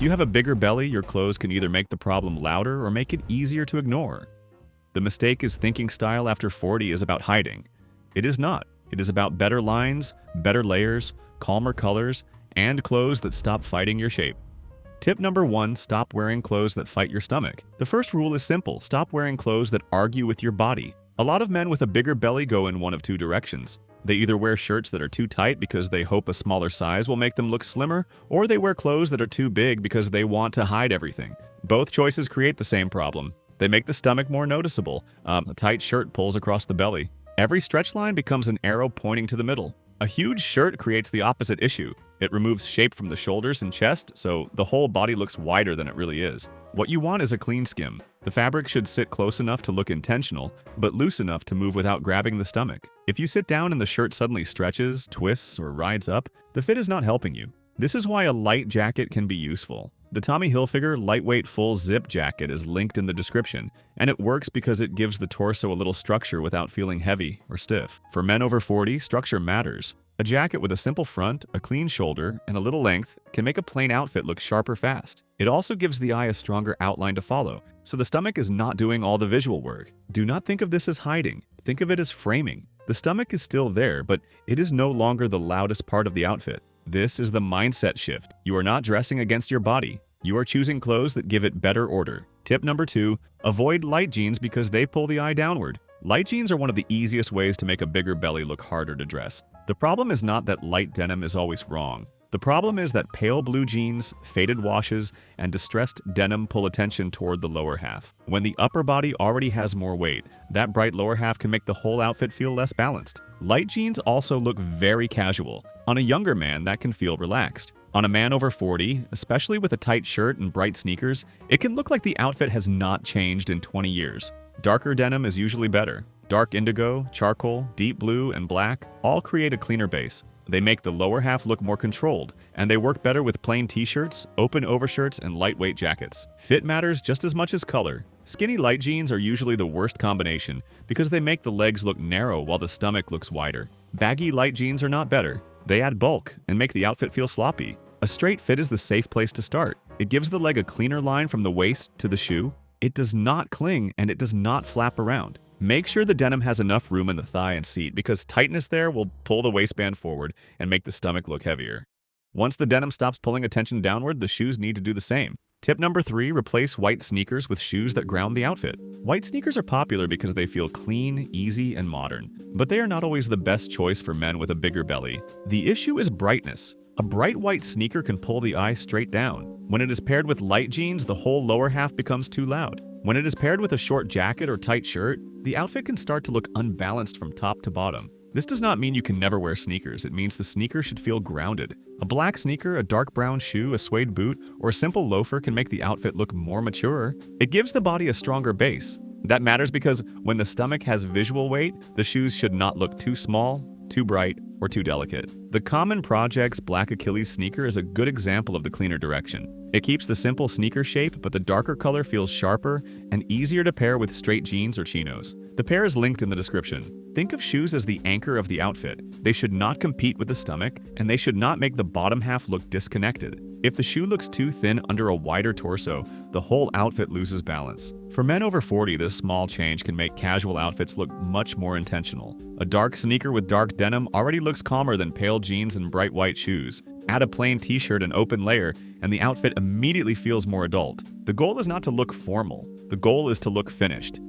If you have a bigger belly, your clothes can either make the problem louder or make it easier to ignore. The mistake is thinking style after 40 is about hiding. It is not. It is about better lines, better layers, calmer colors, and clothes that stop fighting your shape. Tip number 1, stop wearing clothes that fight your stomach. The first rule is simple: stop wearing clothes that argue with your body. A lot of men with a bigger belly go in one of two directions. They either wear shirts that are too tight because they hope a smaller size will make them look slimmer, or they wear clothes that are too big because they want to hide everything. Both choices create the same problem. They make the stomach more noticeable. A tight shirt pulls across the belly. Every stretch line becomes an arrow pointing to the middle. A huge shirt creates the opposite issue. It removes shape from the shoulders and chest, so the whole body looks wider than it really is. What you want is a clean skim. The fabric should sit close enough to look intentional, but loose enough to move without grabbing the stomach. If you sit down and the shirt suddenly stretches, twists, or rides up, the fit is not helping you. This is why a light jacket can be useful. The Tommy Hilfiger lightweight full zip jacket is linked in the description, and it works because it gives the torso a little structure without feeling heavy or stiff. For men over 40, structure matters. A jacket with a simple front, a clean shoulder, and a little length can make a plain outfit look sharper fast. It also gives the eye a stronger outline to follow, so the stomach is not doing all the visual work. Do not think of this as hiding. Think of it as framing. The stomach is still there, but it is no longer the loudest part of the outfit. This is the mindset shift. You are not dressing against your body. You are choosing clothes that give it better order. Tip number 2, avoid light jeans because they pull the eye downward. Light jeans are one of the easiest ways to make a bigger belly look harder to dress. The problem is not that light denim is always wrong. The problem is that pale blue jeans, faded washes, and distressed denim pull attention toward the lower half. When the upper body already has more weight, that bright lower half can make the whole outfit feel less balanced. Light jeans also look very casual. On a younger man, that can feel relaxed. On a man over 40, especially with a tight shirt and bright sneakers, it can look like the outfit has not changed in 20 years. Darker denim is usually better. Dark indigo, charcoal, deep blue, and black all create a cleaner base. They make the lower half look more controlled, and they work better with plain t-shirts, open overshirts, and lightweight jackets. Fit matters just as much as color. Skinny light jeans are usually the worst combination because they make the legs look narrow while the stomach looks wider. Baggy light jeans are not better. They add bulk and make the outfit feel sloppy. A straight fit is the safe place to start. It gives the leg a cleaner line from the waist to the shoe. It does not cling and it does not flap around. Make sure the denim has enough room in the thigh and seat because tightness there will pull the waistband forward and make the stomach look heavier. Once the denim stops pulling attention downward, the shoes need to do the same. Tip number 3, replace white sneakers with shoes that ground the outfit. White sneakers are popular because they feel clean, easy, and modern, but they are not always the best choice for men with a bigger belly. The issue is brightness. A bright white sneaker can pull the eye straight down. When it is paired with light jeans, the whole lower half becomes too loud. When it is paired with a short jacket or tight shirt, the outfit can start to look unbalanced from top to bottom. This does not mean you can never wear sneakers. It means the sneaker should feel grounded. A black sneaker, a dark brown shoe, a suede boot, or a simple loafer can make the outfit look more mature. It gives the body a stronger base. That matters because when the stomach has visual weight, the shoes should not look too small, too bright, or too delicate. The Common Project's Black Achilles sneaker is a good example of the cleaner direction. It keeps the simple sneaker shape, but the darker color feels sharper and easier to pair with straight jeans or chinos. The pair is linked in the description. Think of shoes as the anchor of the outfit. They should not compete with the stomach, and they should not make the bottom half look disconnected. If the shoe looks too thin under a wider torso, the whole outfit loses balance. For men over 40, this small change can make casual outfits look much more intentional. A dark sneaker with dark denim already looks calmer than pale jeans and bright white shoes. Add a plain t-shirt and open layer, and the outfit immediately feels more adult. The goal is not to look formal. The goal is to look finished.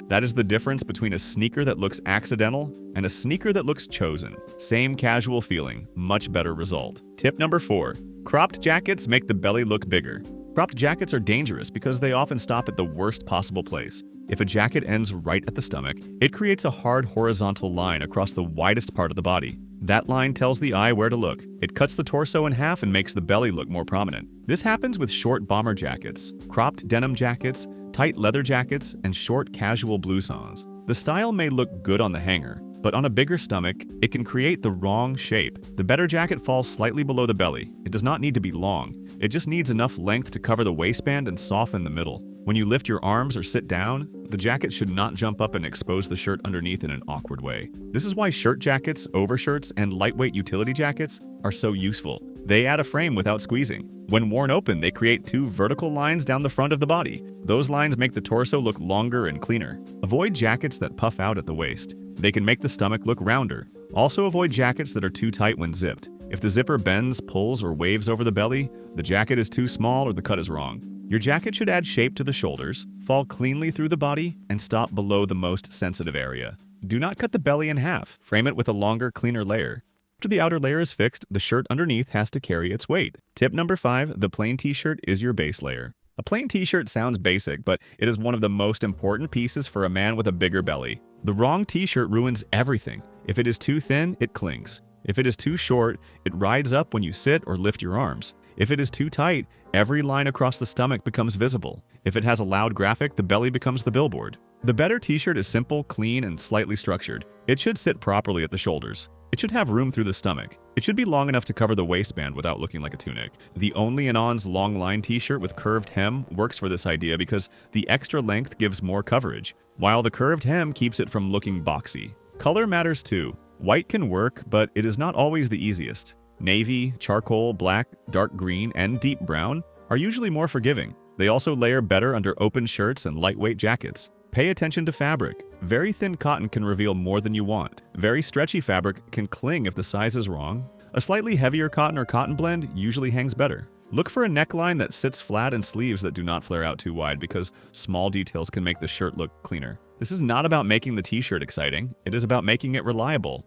That is the difference between a sneaker that looks accidental and a sneaker that looks chosen. Same casual feeling, much better result. Tip number 4. Cropped jackets make the belly look bigger. Cropped jackets are dangerous because they often stop at the worst possible place. If a jacket ends right at the stomach, it creates a hard horizontal line across the widest part of the body. That line tells the eye where to look. It cuts the torso in half and makes the belly look more prominent. This happens with short bomber jackets, cropped denim jackets, tight leather jackets, and short casual blouses. The style may look good on the hanger, but on a bigger stomach, it can create the wrong shape. The better jacket falls slightly below the belly. It does not need to be long. It just needs enough length to cover the waistband and soften the middle. When you lift your arms or sit down, the jacket should not jump up and expose the shirt underneath in an awkward way. This is why shirt jackets, overshirts, and lightweight utility jackets are so useful. They add a frame without squeezing. When worn open, they create two vertical lines down the front of the body. Those lines make the torso look longer and cleaner. Avoid jackets that puff out at the waist. They can make the stomach look rounder. Also avoid jackets that are too tight when zipped. If the zipper bends, pulls, or waves over the belly, the jacket is too small or the cut is wrong. Your jacket should add shape to the shoulders, fall cleanly through the body, and stop below the most sensitive area. Do not cut the belly in half. Frame it with a longer, cleaner layer. After the outer layer is fixed, the shirt underneath has to carry its weight. Tip number 5, the plain t-shirt is your base layer. A plain t-shirt sounds basic, but it is one of the most important pieces for a man with a bigger belly. The wrong t-shirt ruins everything. If it is too thin, it clings. If it is too short, it rides up when you sit or lift your arms. If it is too tight, every line across the stomach becomes visible. If it has a loud graphic, the belly becomes the billboard. The better t-shirt is simple, clean, and slightly structured. It should sit properly at the shoulders. It should have room through the stomach. It should be long enough to cover the waistband without looking like a tunic. The Only and On's long line t-shirt with curved hem works for this idea because the extra length gives more coverage, while the curved hem keeps it from looking boxy. Color matters too. White can work, but it is not always the easiest. Navy, charcoal, black, dark green, and deep brown are usually more forgiving. They also layer better under open shirts and lightweight jackets. Pay attention to fabric. Very thin cotton can reveal more than you want. Very stretchy fabric can cling if the size is wrong. A slightly heavier cotton or cotton blend usually hangs better. Look for a neckline that sits flat and sleeves that do not flare out too wide because small details can make the shirt look cleaner. This is not about making the t-shirt exciting. It is about making it reliable.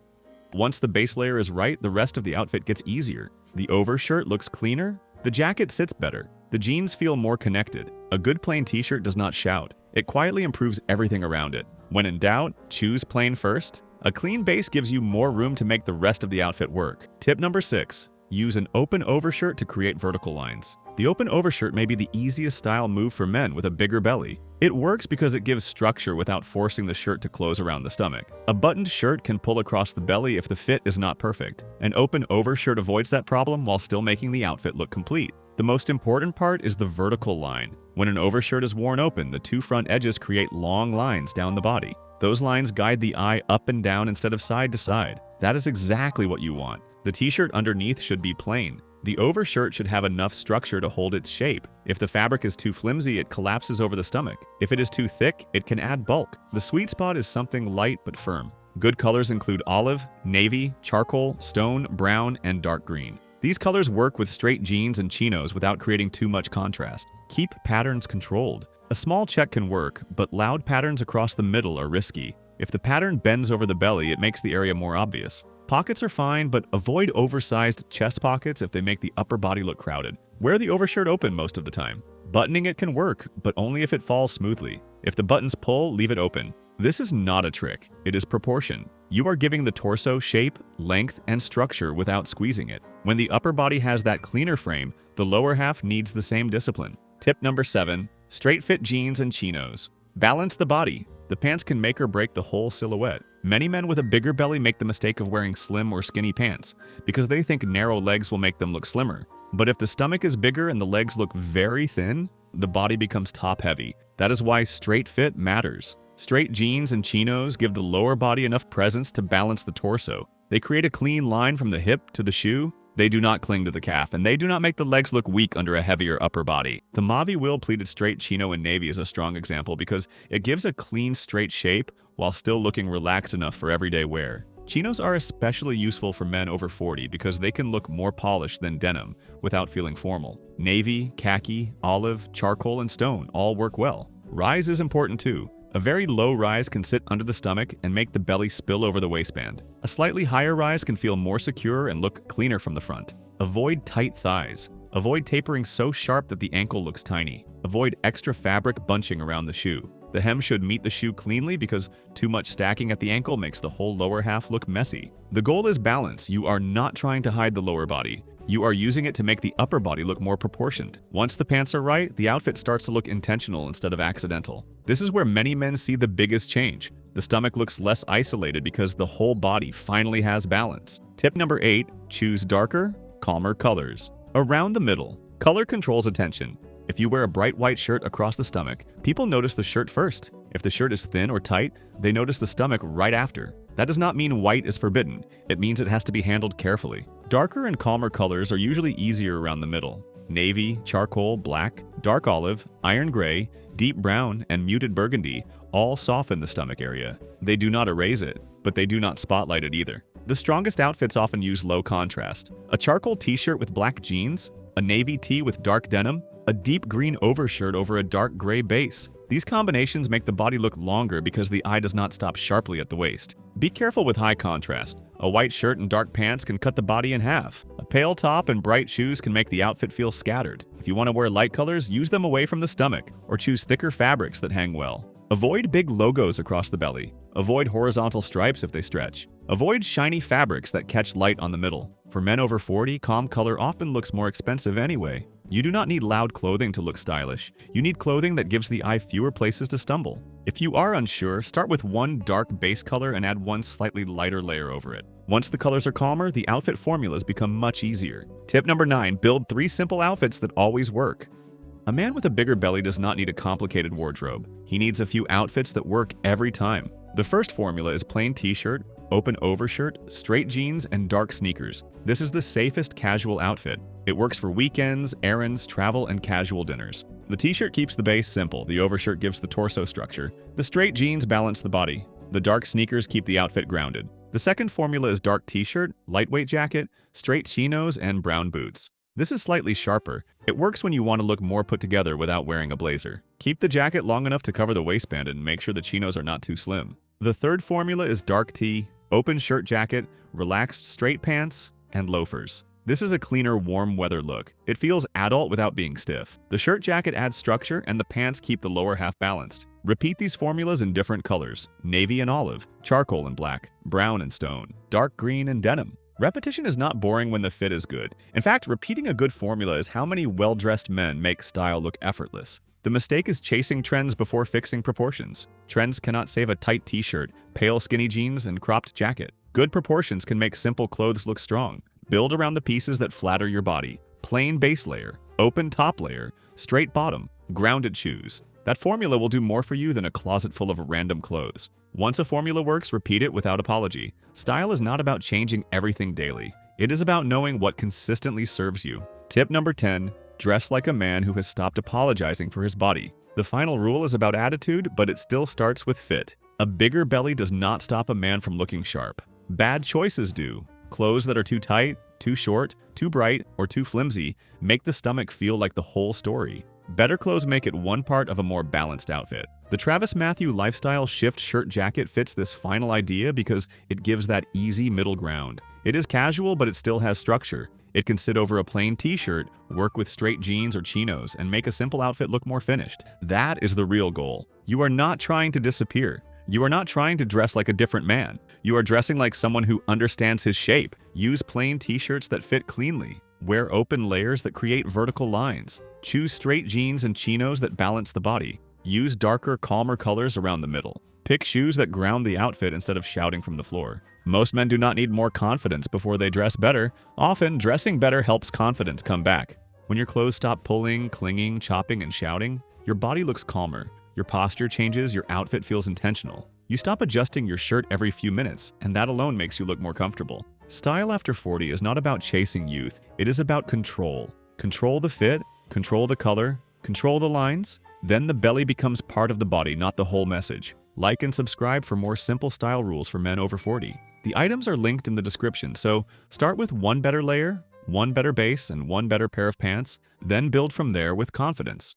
Once the base layer is right, the rest of the outfit gets easier. The overshirt looks cleaner. The jacket sits better. The jeans feel more connected. A good plain t-shirt does not shout. It quietly improves everything around it. When in doubt, choose plain first. A clean base gives you more room to make the rest of the outfit work. Tip number 6. Use an open overshirt to create vertical lines. The open overshirt may be the easiest style move for men with a bigger belly. It works because it gives structure without forcing the shirt to close around the stomach. A buttoned shirt can pull across the belly if the fit is not perfect. An open overshirt avoids that problem while still making the outfit look complete. The most important part is the vertical line. When an overshirt is worn open, the two front edges create long lines down the body. Those lines guide the eye up and down instead of side to side. That is exactly what you want. The t-shirt underneath should be plain. The overshirt should have enough structure to hold its shape. If the fabric is too flimsy, it collapses over the stomach. If it is too thick, it can add bulk. The sweet spot is something light but firm. Good colors include olive, navy, charcoal, stone, brown, and dark green. These colors work with straight jeans and chinos without creating too much contrast. Keep patterns controlled. A small check can work, but loud patterns across the middle are risky. If the pattern bends over the belly, it makes the area more obvious. Pockets are fine, but avoid oversized chest pockets if they make the upper body look crowded. Wear the overshirt open most of the time. Buttoning it can work, but only if it falls smoothly. If the buttons pull, leave it open. This is not a trick. It is proportion. You are giving the torso shape, length, and structure without squeezing it. When the upper body has that cleaner frame, the lower half needs the same discipline. Tip number 7. Straight fit jeans and chinos. Balance the body. The pants can make or break the whole silhouette. Many men with a bigger belly make the mistake of wearing slim or skinny pants because they think narrow legs will make them look slimmer. But if the stomach is bigger and the legs look very thin, the body becomes top-heavy. That is why straight fit matters. Straight jeans and chinos give the lower body enough presence to balance the torso. They create a clean line from the hip to the shoe. They do not cling to the calf, and they do not make the legs look weak under a heavier upper body. The Mavi Will pleated straight chino in navy is a strong example because it gives a clean, straight shape while still looking relaxed enough for everyday wear. Chinos are especially useful for men over 40 because they can look more polished than denim without feeling formal. Navy, khaki, olive, charcoal, and stone all work well. Rise is important too. A very low rise can sit under the stomach and make the belly spill over the waistband. A slightly higher rise can feel more secure and look cleaner from the front. Avoid tight thighs. Avoid tapering so sharp that the ankle looks tiny. Avoid extra fabric bunching around the shoe. The hem should meet the shoe cleanly because too much stacking at the ankle makes the whole lower half look messy. The goal is balance. You are not trying to hide the lower body. You are using it to make the upper body look more proportioned. Once the pants are right, the outfit starts to look intentional instead of accidental. This is where many men see the biggest change. The stomach looks less isolated because the whole body finally has balance. Tip number 8, choose darker, calmer colors. Around the middle, color controls attention. If you wear a bright white shirt across the stomach, people notice the shirt first. If the shirt is thin or tight, they notice the stomach right after. That does not mean white is forbidden. It means it has to be handled carefully. Darker and calmer colors are usually easier around the middle. Navy, charcoal, black, dark olive, iron gray, deep brown, and muted burgundy all soften the stomach area. They do not erase it, but they do not spotlight it either. The strongest outfits often use low contrast. A charcoal t-shirt with black jeans, a navy tee with dark denim, a deep green overshirt over a dark gray base. These combinations make the body look longer because the eye does not stop sharply at the waist. Be careful with high contrast. A white shirt and dark pants can cut the body in half. A pale top and bright shoes can make the outfit feel scattered. If you want to wear light colors, use them away from the stomach, or choose thicker fabrics that hang well. Avoid big logos across the belly. Avoid horizontal stripes if they stretch. Avoid shiny fabrics that catch light on the middle. For men over 40, calm color often looks more expensive anyway. You do not need loud clothing to look stylish. You need clothing that gives the eye fewer places to stumble. If you are unsure, start with one dark base color and add one slightly lighter layer over it. Once the colors are calmer, the outfit formulas become much easier. Tip number 9, build 3 simple outfits that always work. A man with a bigger belly does not need a complicated wardrobe. He needs a few outfits that work every time. The first formula is plain t-shirt, open overshirt, straight jeans, and dark sneakers. This is the safest casual outfit. It works for weekends, errands, travel, and casual dinners. The t-shirt keeps the base simple, the overshirt gives the torso structure. The straight jeans balance the body. The dark sneakers keep the outfit grounded. The second formula is dark t-shirt, lightweight jacket, straight chinos, and brown boots. This is slightly sharper. It works when you want to look more put together without wearing a blazer. Keep the jacket long enough to cover the waistband and make sure the chinos are not too slim. The third formula is dark tee, open shirt jacket, relaxed straight pants, and loafers. This is a cleaner, warm weather look. It feels adult without being stiff. The shirt jacket adds structure and the pants keep the lower half balanced. Repeat these formulas in different colors: navy and olive, charcoal and black, brown and stone, dark green and denim. Repetition is not boring when the fit is good. In fact, repeating a good formula is how many well-dressed men make style look effortless. The mistake is chasing trends before fixing proportions. Trends cannot save a tight t-shirt, pale skinny jeans, and cropped jacket. Good proportions can make simple clothes look strong. Build around the pieces that flatter your body. Plain base layer, open top layer, straight bottom, grounded shoes. That formula will do more for you than a closet full of random clothes. Once a formula works, repeat it without apology. Style is not about changing everything daily. It is about knowing what consistently serves you. Tip number 10, dress like a man who has stopped apologizing for his body. The final rule is about attitude, but it still starts with fit. A bigger belly does not stop a man from looking sharp. Bad choices do. Clothes that are too tight, too short, too bright, or too flimsy make the stomach feel like the whole story. Better clothes make it one part of a more balanced outfit. The Travis Mathew Lifestyle Shift Shirt Jacket fits this final idea because it gives that easy middle ground. It is casual, but it still has structure. It can sit over a plain t-shirt, work with straight jeans or chinos, and make a simple outfit look more finished. That is the real goal. You are not trying to disappear. You are not trying to dress like a different man. You are dressing like someone who understands his shape. Use plain t-shirts that fit cleanly. Wear open layers that create vertical lines. Choose straight jeans and chinos that balance the body. Use darker, calmer colors around the middle. Pick shoes that ground the outfit instead of shouting from the floor. Most men do not need more confidence before they dress better. Often, dressing better helps confidence come back. When your clothes stop pulling, clinging, chopping, and shouting, your body looks calmer. Your posture changes, your outfit feels intentional. You stop adjusting your shirt every few minutes, and that alone makes you look more comfortable. Style after 40 is not about chasing youth, it is about control. Control the fit, control the color, control the lines. Then the belly becomes part of the body, not the whole message. Like and subscribe for more simple style rules for men over 40. The items are linked in the description, so start with one better layer, one better base, and one better pair of pants, then build from there with confidence.